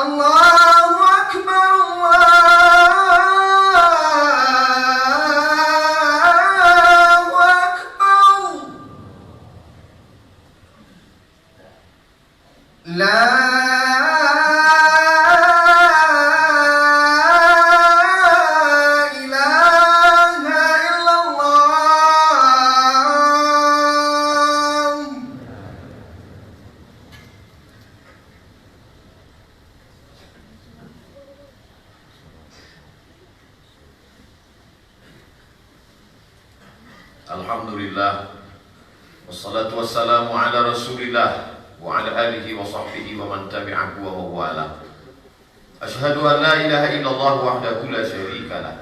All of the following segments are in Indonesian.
Allahu Akbar, Allahu Akbar. La Alhamdulillah, wassalatu wassalamu ala rasulillah wa ala alihi wa sahbihi wa man tabi'ahu wa mawala. Ashhadu an la ilaha illallah wahdahu la syarika lah,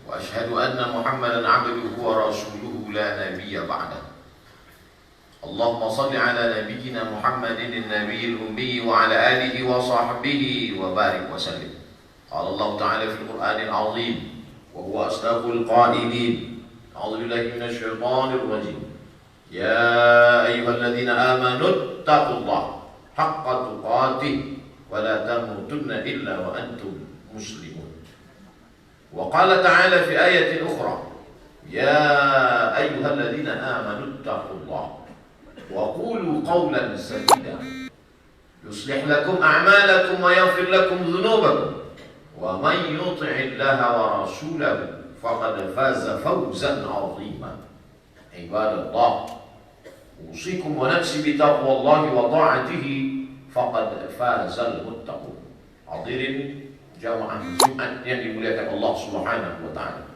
wa ashhadu anna Muhammadan abduhu wa rasuluhu la nabiyya ba'dah. Allahumma salli ala nabiyyina Muhammadin an-nabiyil ummi wa ala alihi wa sahbihi wa barik wa sallim. Qala Allah ta'ala fil Qur'anil 'azim wa huwa asdaqul qa'ilin. أعوذ بالله من الشيطان الرجيم يا أيها الذين آمنوا اتقوا الله حق تقاته ولا تموتن إلا وأنتم مسلمون. وقال تعالى في آية أخرى يا أيها الذين آمنوا اتقوا الله وقولوا قولا سديدا يصلح لكم أعمالكم ويغفر لكم ذنوبكم ومن يطع الله ورسوله faqad faza fawzan 'azima. Ibadallah, usikum wa nafsi bi taqwallahi wa ta'atihi faqad fazal muttaqun. Hadirin jamaah Jumat yang dimuliakan Allah Subhanahu wa taala.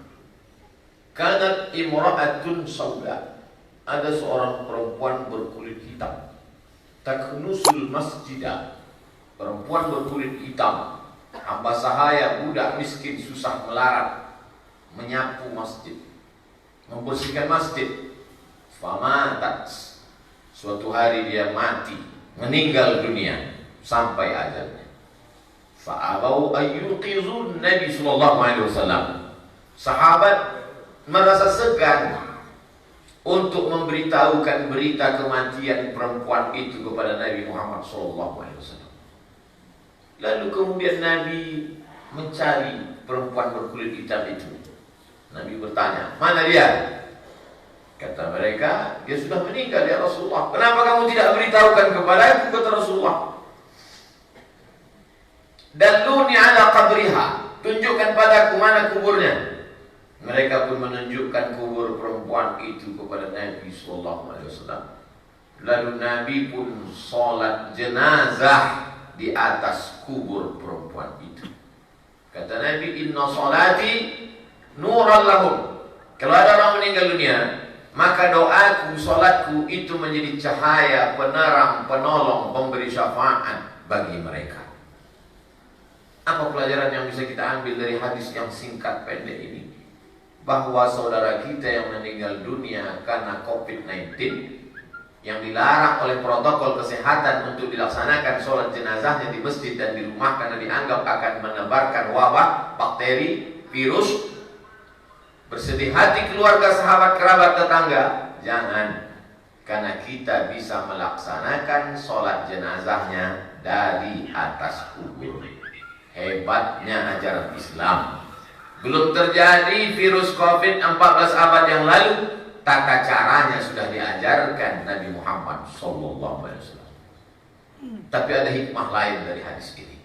Kanat imra'atun sauda, ada seorang perempuan berkulit hitam. Taknusul masjidah, perempuan berkulit hitam. Hamba sahaya budak miskin susah melarat menyapu masjid, membersihkan masjid. Famatat, suatu hari dia mati, meninggal dunia sampai ajalnya. Fa'abau ayyuqizun Nabi sallallahu alaihi wasallam. Sahabat merasa segan untuk memberitahukan berita kematian perempuan itu kepada Nabi Muhammad sallallahu alaihi wasallam. Lalu kemudian Nabi mencari perempuan berkulit hitam itu. Nabi bertanya, mana dia? Kata mereka, dia sudah meninggal ya Rasulullah. Kenapa kamu tidak beritahukan kepada aku, kata Rasulullah? Dalluni ala qabriha, tunjukkan padaku mana kuburnya. Mereka pun menunjukkan kubur perempuan itu kepada Nabi sallallahu alaihi wasallam. Lalu Nabi pun salat jenazah di atas kubur perempuan itu. Kata Nabi, inna salati nuran lahum. Kalau ada orang meninggal dunia, maka doaku, salatku itu menjadi cahaya, penerang, penolong, pemberi syafaat bagi mereka. Apa pelajaran yang bisa kita ambil dari hadis yang singkat pendek ini? Bahwa saudara kita yang meninggal dunia karena COVID-19, yang dilarang oleh protokol kesehatan untuk dilaksanakan sholat jenazahnya di masjid dan di rumah karena dianggap akan menebarkan wabah, bakteri, virus. Bersedih hati keluarga, sahabat, kerabat, tetangga. Jangan, karena kita bisa melaksanakan sholat jenazahnya dari atas kubur. Hebatnya ajaran Islam. Belum terjadi virus COVID 14 abad yang lalu, tata caranya sudah diajarkan Nabi Muhammad SAW. Tapi ada hikmah lain dari hadis ini.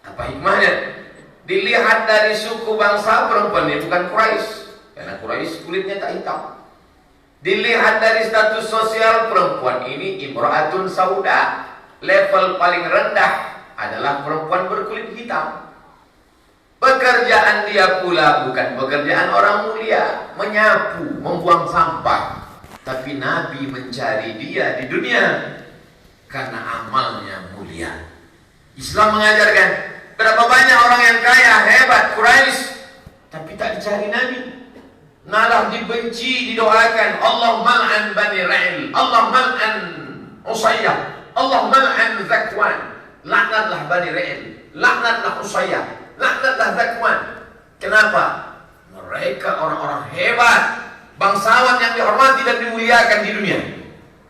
Apa hikmahnya? Dilihat dari suku bangsa, perempuan ini bukan Quraisy, karena Quraisy kulitnya tak hitam. Dilihat dari status sosial, perempuan ini imra'atun sauda. Level paling rendah adalah perempuan berkulit hitam. Pekerjaan dia pula bukan pekerjaan orang mulia, menyapu, membuang sampah. Tapi Nabi mencari dia di dunia karena amalnya mulia. Islam mengajarkan, berapa banyak orang yang kaya, hebat, Quraisy, tapi tak dicari Nabi. Malah dibenci, didoakan. Allah mal'an Bani Ra'il, Allah mal'an Usayyah, Allah mal'an Zakwan. Laknatlah Bani Ra'il, laknatlah Usayyah, laknatlah Zakwan. Kenapa? Mereka orang-orang hebat, bangsawan yang dihormati dan dimuliakan di dunia,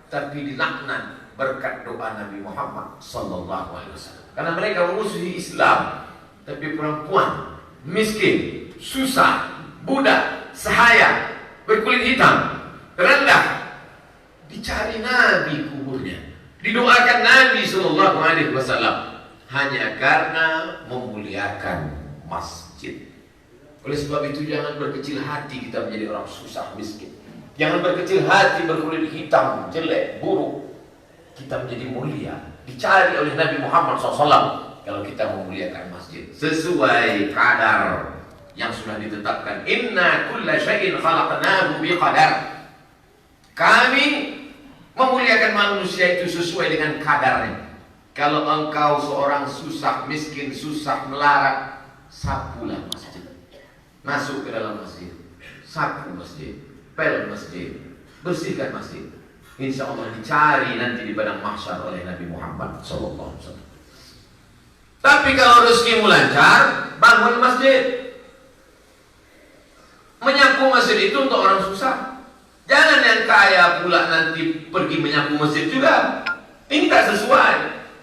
tapi dilaknat berkat doa Nabi Muhammad sallallahu alaihi wasallam. Karena mereka memusuhi Islam, tapi perempuan miskin, susah, budak, sahaya, berkulit hitam, rendah, dicari Nabi kuburnya, didoakan Nabi sallallahu alaihi wasallam hanya karena memuliakan masjid. Oleh sebab itu jangan berkecil hati kita menjadi orang susah miskin. Jangan berkecil hati berkulit hitam, jelek, buruk. Kita menjadi mulia, dicari oleh Nabi Muhammad SAW kalau kita memuliakan masjid sesuai kadar yang sudah ditetapkan. Inna kulla syai'in khalaqnahu biqadar. Kami memuliakan manusia itu sesuai dengan kadarnya. Kalau engkau seorang susah miskin, susah melarat, sapulah masjid. Masuk ke dalam masjid, sapu masjid, pel masjid, bersihkan masjid. Insya Allah dicari nanti di padang mahsyar oleh Nabi Muhammad SAW. Tapi kalau rezekimu lancar, bangun masjid. Menyapu masjid itu untuk orang susah. Jangan yang kaya pula nanti pergi menyapu masjid juga. Ini tak sesuai.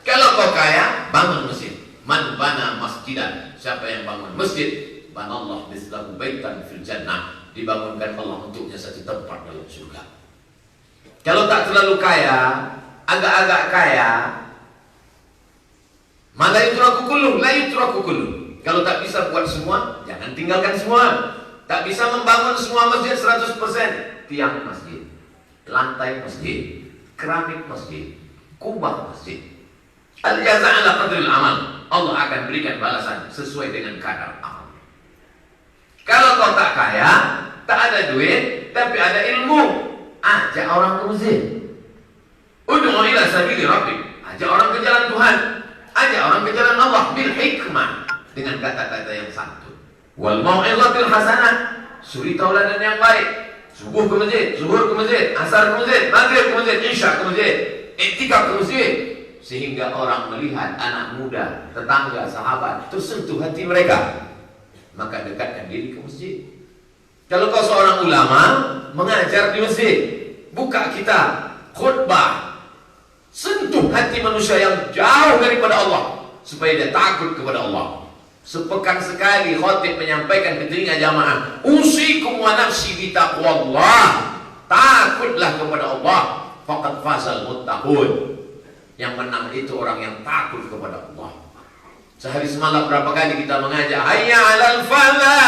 Kalau kau kaya, bangun masjid. Man bana masjidan. Siapa yang bangun masjid, banallah mislahu baitan fil jannah, dibangunkan Allah untuknya satu tempat dalam surga. Kalau tak terlalu kaya, agak-agak kaya, mala yutraku kullu, la yutraku kullu. Kalau tak bisa buat semua, jangan tinggalkan semua. Tak bisa membangun semua masjid 100%. Tiang masjid, lantai masjid, keramik masjid, kubah masjid. Al-jaza' ala qadril amal. Allah akan berikan balasan sesuai dengan kadar amal. Kalau kau tak kaya, tak ada duit, tapi ada ilmu, ajak orang ke masjid. Ud'u ila sabili rabbik. Ajak orang ke jalan Tuhan. Ajak orang ke jalan Allah bil hikmah, dengan kata-kata yang santun. Wal mau'izatil hasanah. Suri tauladan yang baik. Subuh ke masjid, zuhur ke masjid, asar ke masjid, maghrib ke masjid, isya ke masjid, iktikaf ke masjid. Sehingga orang melihat anak muda, tetangga, sahabat tersentuh hati mereka, maka dekatkan diri ke masjid. Kalau kau seorang ulama, mengajar di masjid, buka kitab, khutbah, sentuh hati manusia yang jauh daripada Allah, supaya dia takut kepada Allah. Sepekan sekali khatib menyampaikan ke telinga jamaah, usikum wa nafsi bi taqwallah, takutlah kepada Allah, faqad fazal muttaqun. Yang menang itu orang yang takut kepada Allah. Sehari semalam berapa kali kita mengajak, hayya 'alal falah,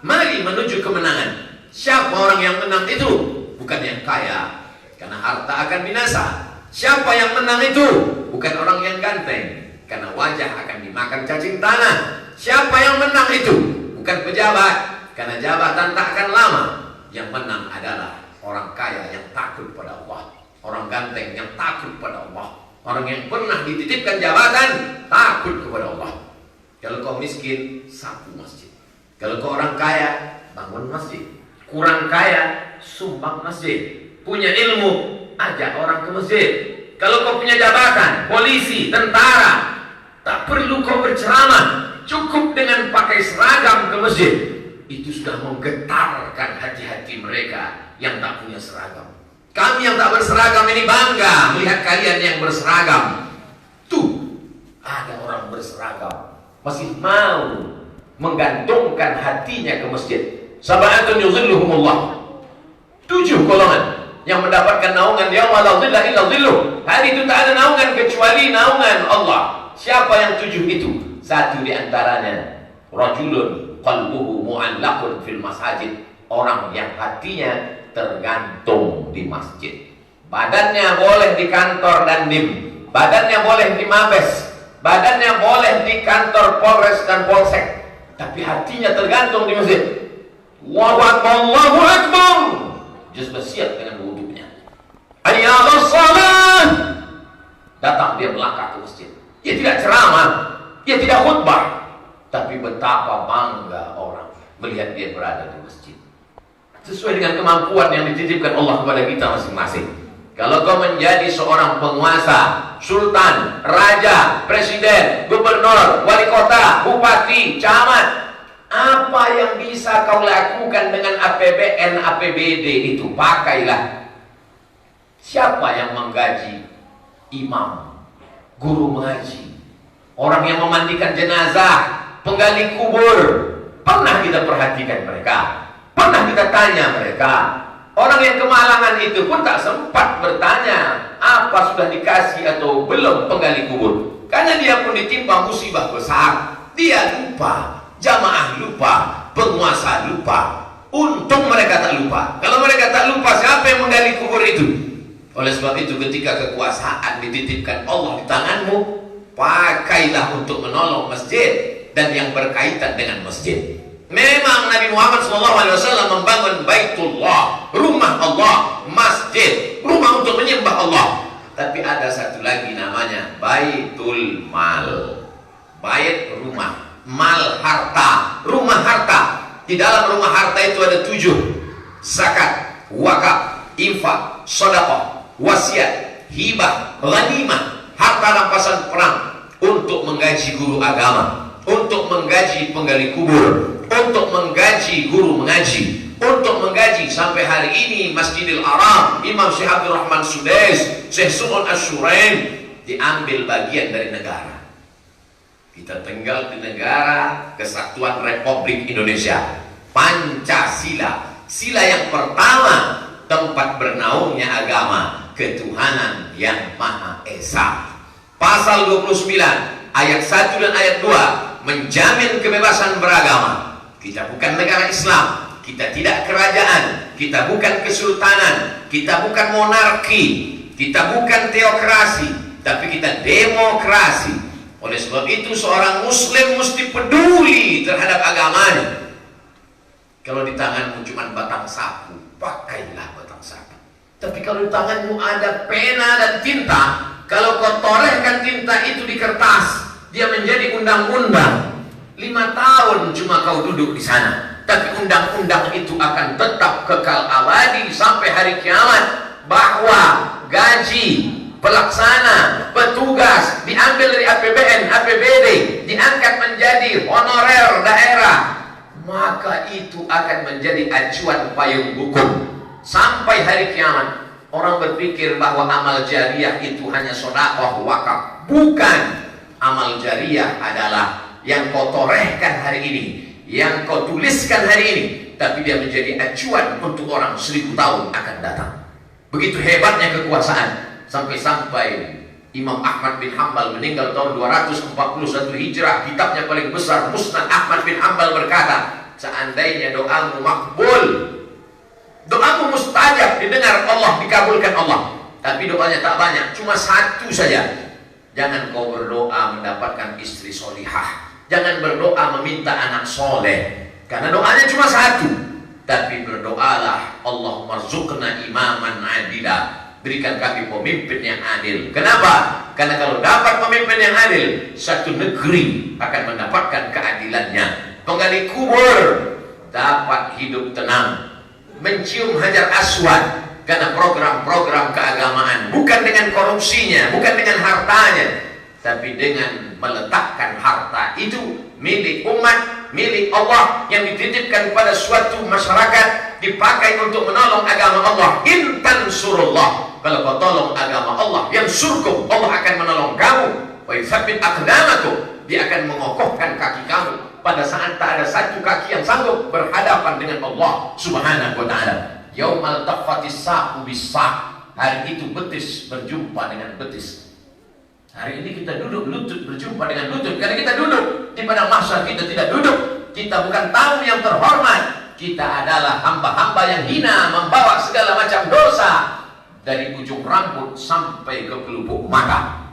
mari menuju kemenangan. Siapa orang yang menang itu? Bukan yang kaya, karena harta akan binasa. Siapa yang menang itu? Bukan orang yang ganteng, karena wajah akan dimakan cacing tanah. Siapa yang menang itu? Bukan pejabat, karena jabatan tak akan lama. Yang menang adalah orang kaya yang takut pada Allah, orang ganteng yang takut pada Allah, orang yang pernah dititipkan jabatan takut kepada Allah. Kalau kau miskin, sapu masjid. Kalau kau orang kaya, bangun masjid. Kurang kaya, sumbang masjid. Punya ilmu, ajak orang ke masjid. Kalau kau punya jabatan, polisi, tentara, tak perlu kau berceramah, cukup dengan pakai seragam ke masjid. Itu sudah menggetarkan hati-hati mereka yang tak punya seragam. Kami yang tak berseragam ini bangga melihat kalian yang berseragam. Tuh, ada orang berseragam masih mau menggantungkan hatinya ke masjid. Sab'atun yuzilluhumullah. 7 golongan yang mendapatkan naungan yauma la dhilla illa dhilluh. Hari itu tak ada naungan kecuali naungan Allah. Siapa yang 7 itu? Satu di antaranya, rajulun qalbuhu mu'allaqun fil masajid. Orang yang hatinya tergantung di masjid. Badannya boleh di kantor Dandim, badannya boleh di Mabes, badannya boleh di kantor Polres dan Polsek, tapi hatinya tergantung di masjid. Allahu Akbar, Allahu Akbar. Just bersiap dengan wudhunya. Ayyalus salat. Datang dia melangkah ke masjid. Dia tidak ceramah, dia tidak khutbah, tapi betapa bangga orang melihat dia berada di masjid. Sesuai dengan kemampuan yang dititipkan Allah kepada kita masing-masing. Kalau kau menjadi seorang penguasa, sultan, raja, presiden, gubernur, wali kota, bupati, camat, apa yang bisa kau lakukan dengan APBN, APBD itu? Pakailah. Siapa yang menggaji imam, guru mengaji, orang yang memandikan jenazah, penggali kubur? Pernah kita perhatikan mereka? Pernah kita tanya mereka? Orang yang kemalangan itu pun tak sempat bertanya apa sudah dikasih atau belum penggali kubur, karena dia pun ditimpa musibah besar. Dia lupa, jamaah lupa, penguasa lupa. Untung mereka tak lupa. Kalau mereka tak lupa, siapa yang menggali kubur itu? Oleh sebab itu, ketika kekuasaan dititipkan Allah di tanganmu, pakailah untuk menolong masjid dan yang berkaitan dengan masjid. Memang Nabi Muhammad SAW membangun Baitullah, rumah Allah, masjid, rumah untuk menyembah Allah. Tapi ada satu lagi namanya Baitul Mal. Bait rumah, mal harta, rumah harta. Di dalam rumah harta itu ada 7: zakat, wakaf, infak, sedekah, wasiat, hibah, ghanimah, harta rampasan perang, untuk menggaji guru agama, untuk menggaji penggali kubur, untuk menggaji guru mengaji, untuk menggaji sampai hari ini Masjidil Haram, Imam Syekh Abdul Rahman Sudais, Syekh Su'un Asyurain, diambil bagian dari negara. Kita tinggal di negara Kesatuan Republik Indonesia, Pancasila, sila yang pertama, tempat bernaungnya agama ketuhanan yang Maha Esa. Pasal 29 ayat 1 dan ayat 2 menjamin kebebasan beragama. Kita bukan negara Islam, kita tidak kerajaan, kita bukan kesultanan, kita bukan monarki, kita bukan teokrasi, tapi kita demokrasi. Oleh sebab itu, seorang muslim mesti peduli terhadap agamanya. Kalau di tanganmu cuma batang sapu, pakailah batang sapu. Tapi kalau di tanganmu ada pena dan tinta, kalau kau torehkan tinta itu di kertas, dia menjadi undang-undang. 5 tahun cuma kau duduk di sana, tapi undang-undang itu akan tetap kekal abadi sampai hari kiamat. Bahwa gaji pelaksana, petugas diambil dari APBN, APBD, diangkat menjadi honorer daerah, maka itu akan menjadi acuan payung hukum sampai hari kiamat. Orang berpikir bahwa amal jariah itu hanya sedekah, wakaf. Bukan. Amal jariah adalah yang kau torehkan hari ini, yang kau tuliskan hari ini, tapi dia menjadi acuan untuk orang 1000 tahun akan datang. Begitu hebatnya kekuasaan, sampai-sampai Imam Ahmad bin Hanbal meninggal tahun 241 Hijrah. Kitabnya paling besar, Musnad Ahmad bin Hanbal, berkata, seandainya doamu makbul, doamu mustajab, didengar Allah, dikabulkan Allah, tapi doanya tak banyak, cuma 1 saja. Jangan kau berdoa mendapatkan istri solihah, jangan berdoa meminta anak soleh, karena doanya cuma 1. Tapi berdoalah, Allahumma rzuqna imaman adila, berikan kami pemimpin yang adil. Kenapa? Karena kalau dapat pemimpin yang adil, satu negeri akan mendapatkan keadilannya. Penggali kubur dapat hidup tenang, mencium hajar aswad, karena program-program keagamaan, bukan dengan korupsinya, bukan dengan hartanya, tapi dengan meletakkan harta itu milik umat, milik Allah, yang dititipkan pada suatu masyarakat, dipakai untuk menolong agama Allah. Intan surullah, kalau kau tolong agama Allah, yang surkum, Allah akan menolong kamu. Wa yuthabbit aqdamakum, dia akan mengokohkan kaki kamu pada saat tak ada satu kaki yang sanggup berhadapan dengan Allah Subhanahu wa ta'ala. Yaumal taqfatis saqu bis-saq, hari itu betis berjumpa dengan betis. Hari ini kita duduk lutut berjumpa dengan lutut, karena kita duduk di padang mahsyar. Kita tidak duduk, kita bukan tamu yang terhormat, kita adalah hamba-hamba yang hina, membawa segala macam dosa dari ujung rambut sampai ke pelupuk mata.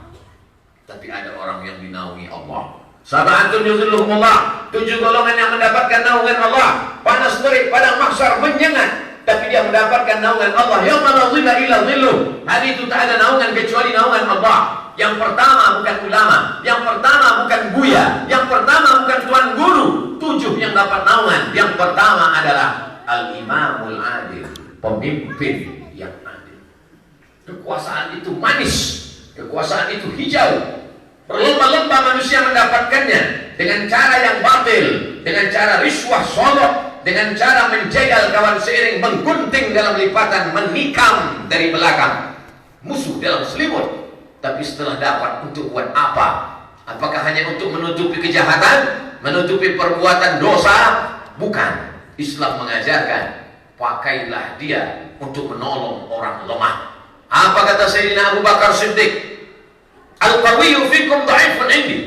Tapi ada orang yang dinaungi Allah. Sab'atun yuzilluhumullah, 7 golongan yang mendapatkan naungan Allah. Panas terik padang mahsyar menyengat, tapi dia mendapatkan naungan Allah. Yauma la dhilla illa dhilluh, hari itu tak ada naungan kecuali naungan Allah. Yang pertama bukan ulama, yang pertama bukan buya, yang pertama bukan tuan guru. 7 yang dapat naungan. Yang pertama adalah al-imamul adil, pemimpin yang adil. Kekuasaan itu manis, kekuasaan itu hijau. Berlomba-lomba manusia mendapatkannya dengan cara yang batil, dengan cara riswah sodok, dengan cara menjegal kawan seiring, menggunting dalam lipatan, menikam dari belakang. musuh dalam selimut. Tapi setelah dapat, untuk buat apa? Apakah hanya untuk menutupi kejahatan, menutupi perbuatan dosa? Bukan. Islam mengajarkan, pakailah dia untuk menolong orang lemah. Apa kata Sayyidina Abu Bakar Siddiq? Al-qawiyyu fikum dha'ifun indi.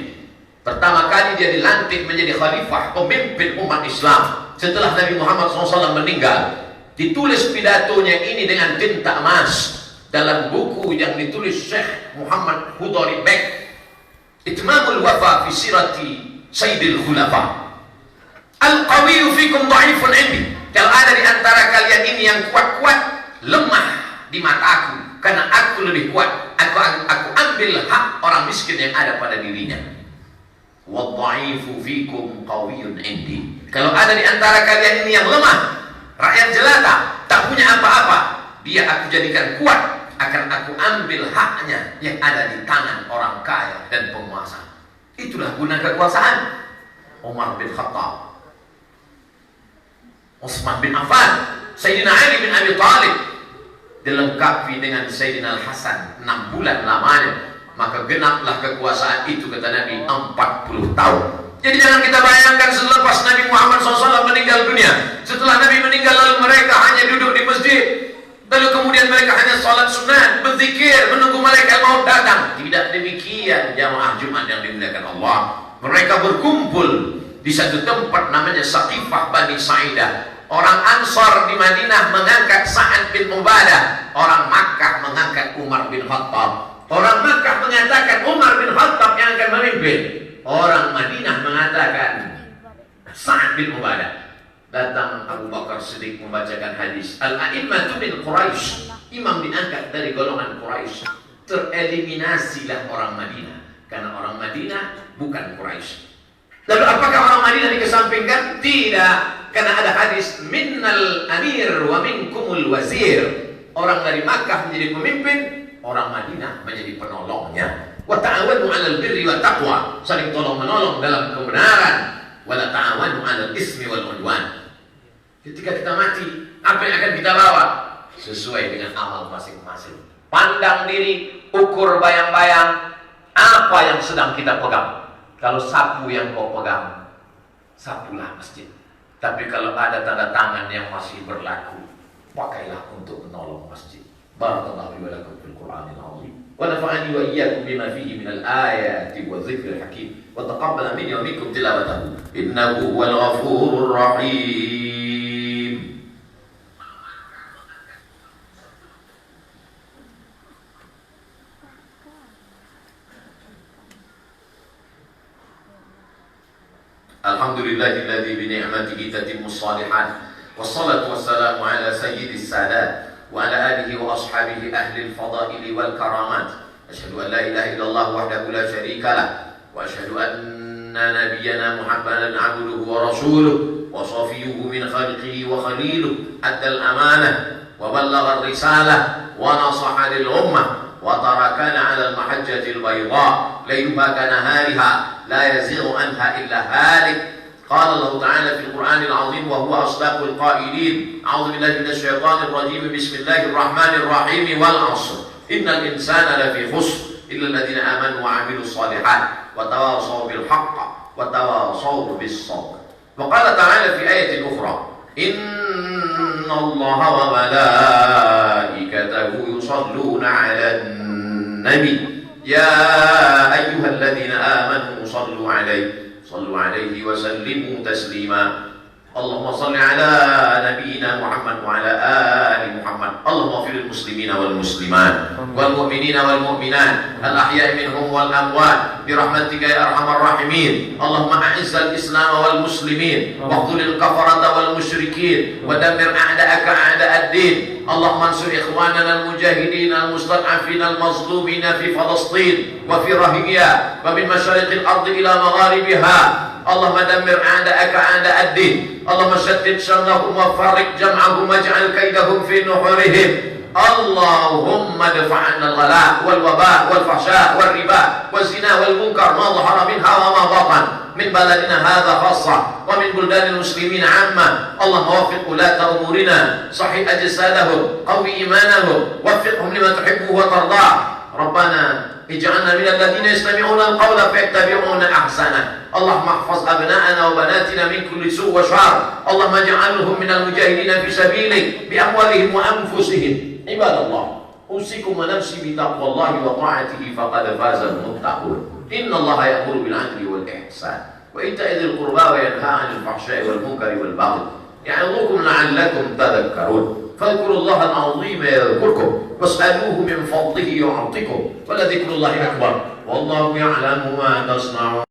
Pertama kali dia dilantik menjadi khalifah, pemimpin umat Islam setelah Nabi Muhammad SAW meninggal. Ditulis pidatonya ini dengan tinta emas dalam buku yang ditulis Syekh Muhammad Hudari Bek, Itmamul Wafa fi Sirati Sayyidil Khulafa. Al-qawiyyu fikum dha'ifun indi. Kalau ada di antara kalian ini yang kuat-kuat, lemah di mataku, karena aku lebih kuat. Aku ambil hak orang miskin yang ada pada dirinya. Wadha'ifu fikum qawiyyun indi. Kalau ada di antara kalian ini yang lemah, rakyat jelata, tak punya apa-apa, dia aku jadikan kuat, akan aku ambil haknya yang ada di tangan orang kaya dan penguasa. Itulah guna kekuasaan. Umar bin Khattab, Utsman bin Affan, Sayyidina Ali bin Abi Thalib, dilengkapi dengan Sayyidina Al-Hasan 6 bulan lamanya. Maka genaplah kekuasaan itu, kata Nabi, 40 tahun. Jadi jangan kita bayangkan selepas Nabi Muhammad SAW meninggal dunia, setelah Nabi meninggal lalu mereka hanya duduk di masjid, lalu kemudian mereka hanya sholat sunat, berzikir, menunggu malaikat maut datang. Tidak demikian jamaah Jumat yang dimuliakan Allah. Mereka berkumpul di satu tempat namanya Saqifah Bani Sa'idah. Orang Ansar di Madinah mengangkat Sa'ad bin Ubadah, orang Makkah mengangkat Umar bin Khattab. Orang Makkah mengatakan Umar bin Khattab yang akan memimpin. Orang Madinah mengatakan Sa'ad bin Ubadah. Datang Abu Bakar Siddiq membacakan hadis. Al-a'immatu min Quraisy. Imam diangkat dari golongan Quraisy. Tereliminasilah orang Madinah, karena orang Madinah bukan Quraisy. Lalu apakah orang Madinah dikesampingkan? Tidak, karena ada hadis minnal amir wa minkumul wazir. Orang dari Makkah menjadi pemimpin, orang Madinah menjadi penolongnya. Wa ta'awanu 'alal birri wa taqwa, saling tolong-menolong dalam kebenaran. Wa la ta'awanu 'alal ismi wal 'udwan. Ketika kita mati, apa yang akan kita bawa? Sesuai dengan amal masing-masing. Pandang diri, ukur bayang-bayang apa yang sedang kita pegang. Kalau sapu yang kau pegang, sapulah masjid. Tapi kalau ada tanda tangan yang masih berlaku, pakailah untuk menolong masjid. Barakallahu li wa lakum fil Qur'anil 'azim. Wa nafa'ani wa iyyakum bima fihi minal ayati wa dzikril hakim. Wa taqabbal minni wa minkum tilawatahu. Innahu huwal ghafurur rahim. Alhamdulillahilladzi bi ni'matihi tatimmus shalihat. Wassalatu wassalamu ala sayyidis sadat wa ala alihi wa ashabihi ahli al-fadaili wal karamat. Asyhadu an la ilaha illallah wahdahu la syarika lah wa asyhadu anna nabiyyana Muhammadan 'abduhu wa rasuluh wa safiyyuhu min khalqihi wa khaliluh. Addal amanah wa ballagha ar-risalah wa nasaha lil ummah wa tarakana 'ala al-mahajjati al-bayda laylaha kanahariha la yazighu anha illa halik. Qala Allah Ta'ala fil Qur'anil 'azim wa huwa asdaqul qailin. A'udzu billahi minasy syaithanir rajim. Bismillahirrahmanir rahim. Wal 'ashr. Innal insana lafi khusr illa alladziina aamanu wa 'amilus shalihat wa tawashaw bil haqq wa tawashaw bis sabr. Wa qala ta'ala fi ayatin ukhra, inna Allaha wa malaikatahu yusalluna 'alan nabi ya ayyuhalladzina amanu sallu 'alaihi wa sallimu taslima. Allahumma salli ala nabiyyina Muhammad wa ala ali Muhammad. Allahumma ighfir lil muslimina wal muslimat wal mu'minina wal mu'minat al ahya'i minhum wal amwat bi rahmatika ya arhamar rahimin. Allahumma a'izzal islam wal muslimin wa qhdhil kafarata wal musyrikin wa dammir a'da'aka a'da'ad-din. Allahumma ansur ikhwanana al mujahidin al mustad'afin al mazlumin fi Palestin wa fi Rahimiyah wa min masyariqil ardi ila magharibiha. Allahumma dammir a'da'aka a'da'ad-din. Allahumma shaddid shamlahum wa farriq jam'ahum waj'al kaidahum fi nuhurihim. Allahumma dafa'anna al-ghala wal waba wal fahsya wal riba wal zina wal munkar ma dhahara minha wa ma batan من بلدنا هذا خاصة ومن بلدان المسلمين عامة. اللهم وفق ولاة أمورنا، صحح أجسادهم، قوي إيمانهم، وفقهم لما تحبه وترضاه. ربنا اجعلنا من الذين يستمعون القول فيتبعون أحسنه. اللهم احفظ أبناءنا وبناتنا من كل سوء وشر. اللهم اجعلهم من المجاهدين في سبيلك بأموالهم وأنفسهم. عباد الله، أوصيكم ونفسي بتقوى الله وطاعته فقد فاز المتقون. إن الله يأمر بالعدل والإحسان وإيتاء ذي القربى وينهى عن الفحشاء والمنكر والبغي يعظكم لعلكم تذكرون. فاذكروا الله العظيم يذكركم واسألوه من فضله يعطكم ولذكر الله أكبر والله يعلم ما تصنعون.